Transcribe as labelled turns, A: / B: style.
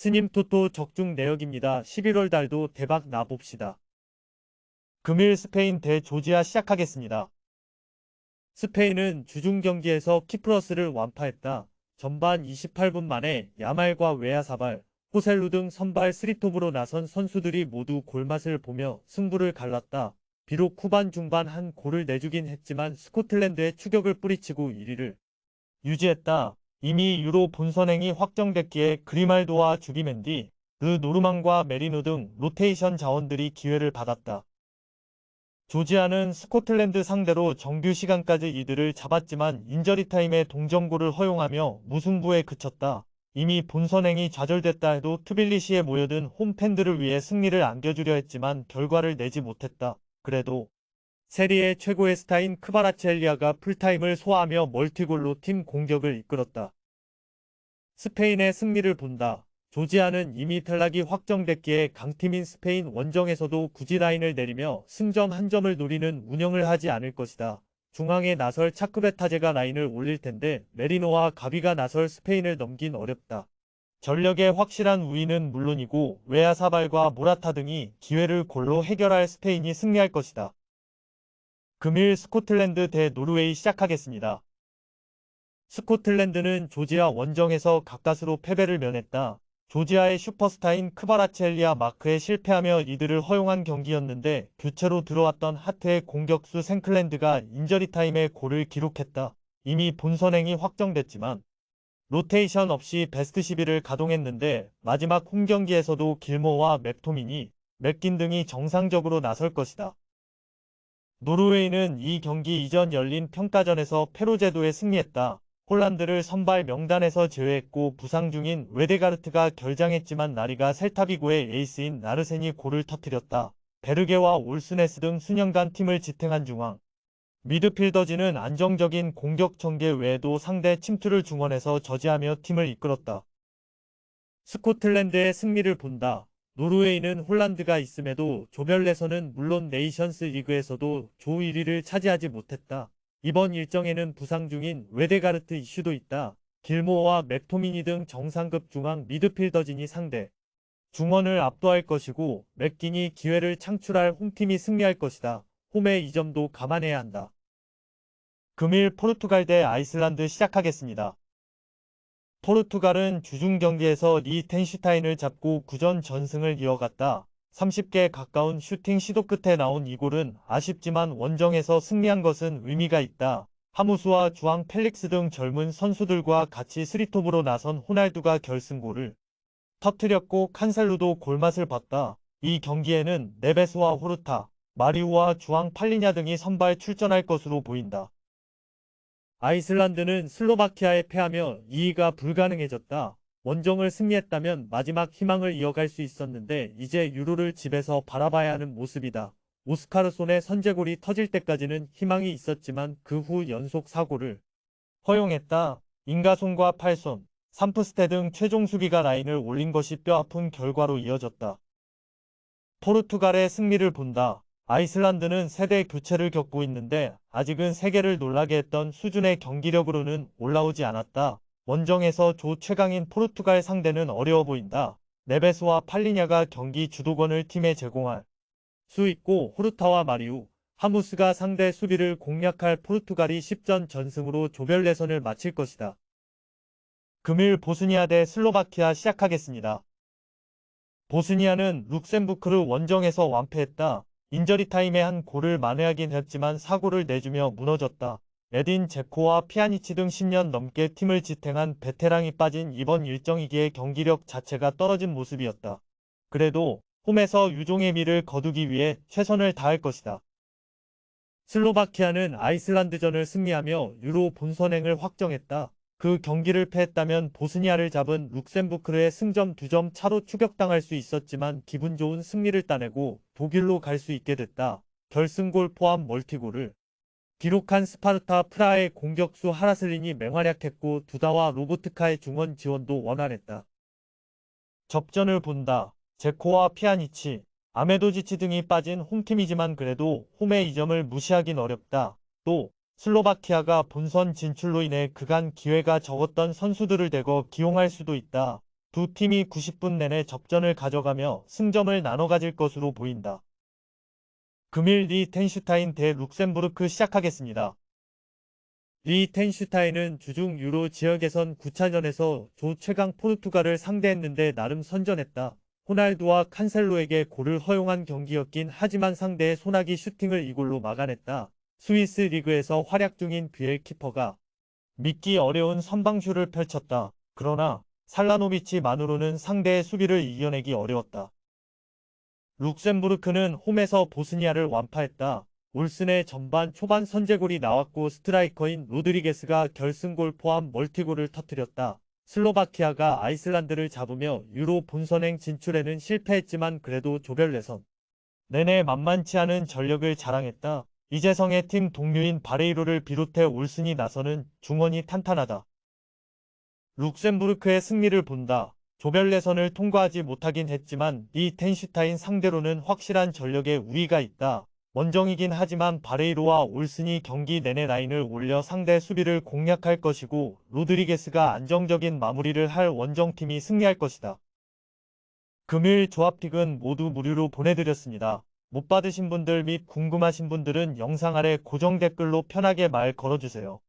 A: 스님 토토 적중 내역입니다. 11월 달도 대박 나봅시다. 금일 스페인 대 조지아 시작하겠습니다. 스페인은 주중 경기에서 키프러스를 완파했다. 전반 28분 만에 야말과 웨야사발, 호셀루 등 선발 3톱으로 나선 선수들이 모두 골맛을 보며 승부를 갈랐다. 비록 후반 중반 한 골을 내주긴 했지만 스코틀랜드의 추격을 뿌리치고 1위를 유지했다. 이미 유로 본선행이 확정됐기에 그리말도와 주비멘디, 노르망과 메리노 등 로테이션 자원들이 기회를 받았다. 조지아는 스코틀랜드 상대로 정규 시간까지 이들을 잡았지만 인저리 타임에 동점골을 허용하며 무승부에 그쳤다. 이미 본선행이 좌절됐다 해도 트빌리시에 모여든 홈팬들을 위해 승리를 안겨주려 했지만 결과를 내지 못했다. 그래도 세리에 최고의 스타인 크바라첼리아가 풀타임을 소화하며 멀티골로 팀 공격을 이끌었다. 스페인의 승리를 본다. 조지아는 이미 탈락이 확정됐기에 강팀인 스페인 원정에서도 굳이 라인을 내리며 승점 한 점을 노리는 운영을 하지 않을 것이다. 중앙에 나설 차크베타제가 라인을 올릴 텐데 메리노와 가비가 나설 스페인을 넘긴 어렵다. 전력의 확실한 우위는 물론이고 웨아사발과 모라타 등이 기회를 골로 해결할 스페인이 승리할 것이다. 금일 스코틀랜드 대 노르웨이 시작하겠습니다. 스코틀랜드는 조지아 원정에서 가까스로 패배를 면했다. 조지아의 슈퍼스타인 크바라첼리아 마크에 실패하며 이들을 허용한 경기였는데 교체로 들어왔던 하트의 공격수 생클랜드가 인저리타임에 골을 기록했다. 이미 본선행이 확정됐지만 로테이션 없이 베스트 11을 가동했는데 마지막 홈경기에서도 길모어와 맥토미니, 맥긴 등이 정상적으로 나설 것이다. 노르웨이는 이 경기 이전 열린 평가전에서 페로제도에 승리했다. 홀란드를 선발 명단에서 제외했고 부상 중인 웨데가르트가 결장했지만 나리가 셀타비고의 에이스인 나르센이 골을 터뜨렸다. 베르게와 올스네스 등 수년간 팀을 지탱한 중앙 미드필더진은 안정적인 공격 전개 외에도 상대 침투를 중원에서 저지하며 팀을 이끌었다. 스코틀랜드의 승리를 본다. 노르웨이는 홀란드가 있음에도 조별예선은 물론 네이션스 리그에서도 조 1위를 차지하지 못했다. 이번 일정에는 부상 중인 웨데가르트 이슈도 있다. 길모어와 맥토미니 등 정상급 중앙 미드필더진이 상대 중원을 압도할 것이고 맥긴이 기회를 창출할 홈팀이 승리할 것이다. 홈의 이 점도 감안해야 한다. 금일 포르투갈 대 아이슬란드 시작하겠습니다. 포르투갈은 주중 경기에서 리텐슈타인을 잡고 9전 전승을 이어갔다. 30개 가까운 슈팅 시도 끝에 나온 이 골은 아쉽지만 원정에서 승리한 것은 의미가 있다. 하무스와 주앙 펠릭스 등 젊은 선수들과 같이 스리톱으로 나선 호날두가 결승골을 터뜨렸고 칸셀루도 골맛을 봤다. 이 경기에는 네베스와 호르타, 마리우와 주앙 팔리냐 등이 선발 출전할 것으로 보인다. 아이슬란드는 슬로바키아에 패하며 2위가 불가능해졌다. 원정을 승리했다면 마지막 희망을 이어갈 수 있었는데 이제 유로를 집에서 바라봐야 하는 모습이다. 오스카르손의 선제골이 터질 때까지는 희망이 있었지만 그 후 연속 사고를 허용했다. 인가손과 팔손, 삼프스테 등 최종 수비가 라인을 올린 것이 뼈아픈 결과로 이어졌다. 포르투갈의 승리를 본다. 아이슬란드는 세대 교체를 겪고 있는데 아직은 세계를 놀라게 했던 수준의 경기력으로는 올라오지 않았다. 원정에서 조 최강인 포르투갈 상대는 어려워 보인다. 네베스와 팔리냐가 경기 주도권을 팀에 제공할 수 있고 호르타와 마리우, 하무스가 상대 수비를 공략할 포르투갈이 10전 전승으로 조별 예선을 마칠 것이다. 금일 보스니아 대 슬로바키아 시작하겠습니다. 보스니아는 룩셈부크를 원정에서 완패했다. 인저리 타임에 한 골을 만회하긴 했지만 사고를 내주며 무너졌다. 에딘 제코와 피아니치 등 10년 넘게 팀을 지탱한 베테랑이 빠진 이번 일정이기에 경기력 자체가 떨어진 모습이었다. 그래도 홈에서 유종의 미를 거두기 위해 최선을 다할 것이다. 슬로바키아는 아이슬란드전을 승리하며 유로 본선행을 확정했다. 그 경기를 패했다면 보스니아를 잡은 룩셈부르크의 승점 2점 차로 추격당할 수 있었지만 기분 좋은 승리를 따내고 독일로 갈 수 있게 됐다. 결승골 포함 멀티골을 기록한 스파르타 프라하의 공격수 하라슬린이 맹활약했고 두다와 로보트카의 중원 지원도 원활했다. 접전을 본다. 제코와 피아니치, 아메도지치 등이 빠진 홈팀이지만 그래도 홈의 이 점을 무시하긴 어렵다. 또 슬로바키아가 본선 진출로 인해 그간 기회가 적었던 선수들을 대거 기용할 수도 있다. 두 팀이 90분 내내 접전을 가져가며 승점을 나눠 가질 것으로 보인다. 금일 리텐슈타인 대 룩셈부르크 시작하겠습니다. 리텐슈타인은 주중 유로 지역 예선 9차전에서 조 최강 포르투갈을 상대했는데 나름 선전했다. 호날두와 칸셀로에게 골을 허용한 경기였긴 하지만 상대의 소나기 슈팅을 이골로 막아냈다. 스위스 리그에서 활약 중인 뷔엘 키퍼가 믿기 어려운 선방슛을 펼쳤다. 그러나 살라노비치만으로는 상대의 수비를 이겨내기 어려웠다. 룩셈부르크는 홈에서 보스니아를 완파했다. 올슨의 전반 초반 선제골이 나왔고 스트라이커인 로드리게스가 결승골 포함 멀티골을 터뜨렸다. 슬로바키아가 아이슬란드를 잡으며 유로 본선행 진출에는 실패했지만 그래도 조별 예선 내내 만만치 않은 전력을 자랑했다. 이재성의 팀 동료인 바레이로를 비롯해 올슨이 나서는 중원이 탄탄하다. 룩셈부르크의 승리를 본다. 조별 예선을 통과하지 못하긴 했지만 리텐슈타인 상대로는 확실한 전력의 우위가 있다. 원정이긴 하지만 바레이로와 올슨이 경기 내내 라인을 올려 상대 수비를 공략할 것이고 로드리게스가 안정적인 마무리를 할 원정팀이 승리할 것이다. 금일 조합픽은 모두 무료로 보내드렸습니다. 못 받으신 분들 및 궁금하신 분들은 영상 아래 고정 댓글로 편하게 말 걸어주세요.